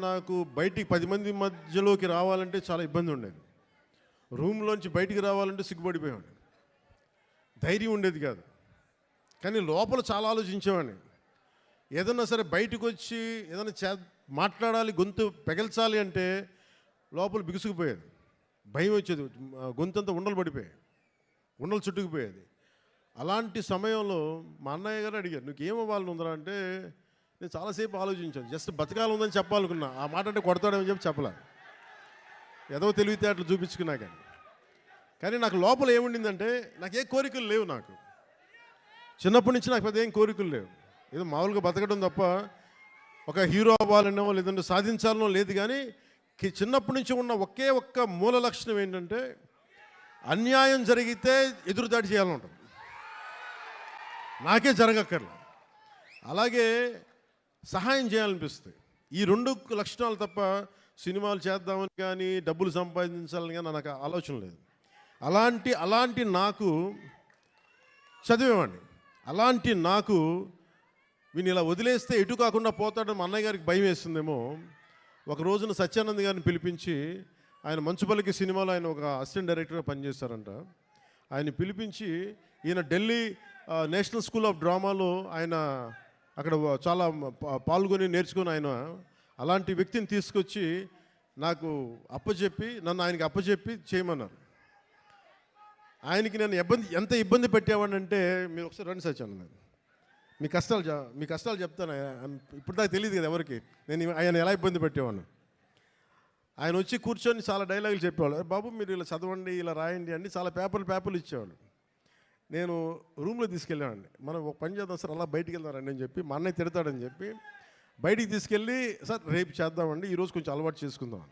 నాకు బయటికి 10 మంది మధ్యలోకి రావాలంటే చాలా ఇబ్బంది ఉండేది. రూమ్లోంచి బయటికి రావాలంటే సిగ్గుపడిపోయేవాడిని. ధైర్యం ఉండేది కాదు. కానీ లోపల చాలా ఆలోచించేవాడిని. ఏదన్నా సరే బయటకు వచ్చి ఏదైనా మాట్లాడాలి, గొంతు పెగల్చాలి అంటే లోపల బిగుసుకుపోయేది, భయం వచ్చేది, గొంతంతా ఉండలు పడిపోయాయి, ఉండలు చుట్టుకుపోయేది. అలాంటి సమయంలో మా అన్నయ్య గారు అడిగారు, నువ్వు ఏమవ్వాలని ఉందరా అంటే, నేను చాలాసేపు ఆలోచించాను. జస్ట్ బతకాలి ఉందని చెప్పాలనుకున్నా. ఆ మాట అంటే కొడతాడని చెప్పలే, ఏదో తెలివితేటలు చూపించుకున్నా. కానీ నాకు లోపల ఏముండిందంటే, నాకే కోరికలు లేవు. నాకు చిన్నప్పటి నుంచి నాకు పెద్ద ఏం కోరికలు లేవు. ఏదో మామూలుగా బతకడం తప్ప ఒక హీరో అవ్వాలనో లేదంటే సాధించాలనో లేదు. కానీ చిన్నప్పటి నుంచి ఉన్న ఒకే ఒక్క మూల లక్షణం ఏంటంటే, అన్యాయం జరిగితే ఎదురుదాడి చేయాలని ఉంటుంది. నాకే జరగక్కర్లా, అలాగే సహాయం చేయాలనిపిస్తుంది. ఈ 2 లక్షణాలు తప్ప సినిమాలు చేద్దామని కానీ డబ్బులు సంపాదించాలని కానీ నాకు ఆలోచన లేదు. అలాంటి నాకు చదివేవాడిని. అలాంటి నాకు వీని ఇలా వదిలేస్తే ఎటు కాకుండా పోతాడని మా అన్నయ్య గారికి భయం వేస్తుందేమో. ఒక రోజున సత్యానంద్ గారిని పిలిపించి, ఆయన మంచుపల్లికి సినిమాలో ఆయన ఒక అసిస్టెంట్ డైరెక్టర్గా పనిచేస్తారంట. ఆయన పిలిపించి, ఈయన ఢిల్లీ నేషనల్ స్కూల్ ఆఫ్ డ్రామాలో ఆయన అక్కడ చాలా పాల్గొని నేర్చుకుని ఆయన అలాంటి వ్యక్తిని తీసుకొచ్చి నాకు నన్ను ఆయనకి అప్పచెప్పి చేయమన్నారు. ఆయనకి నేను ఎంత ఇబ్బంది పెట్టేవాడినంటే, మీరు ఒకసారి రండి సత్యానంద్ గారు, మీ కష్టాలు చెప్తాను. ఇప్పుడు దాకా తెలియదు కదా ఎవరికి నేను ఆయన ఎలా ఇబ్బంది పెట్టేవాడిని. ఆయన వచ్చి కూర్చొని చాలా డైలాగులు చెప్పేవాళ్ళు. బాబు మీరు ఇలా చదవండి, ఇలా రాయండి అని చాలా పేపర్లు ఇచ్చేవాళ్ళు. నేను రూమ్లో తీసుకెళ్ళేవాడిని. మనం ఒక పని చేద్దాం సార్, అలా బయటికి వెళ్దారండి అని చెప్పి, మా అన్నయ్య తిడతాడని చెప్పి బయటికి తీసుకెళ్ళి, సార్ రేపు చేద్దామండి, ఈరోజు కొంచెం అలవాటు చేసుకుందాం.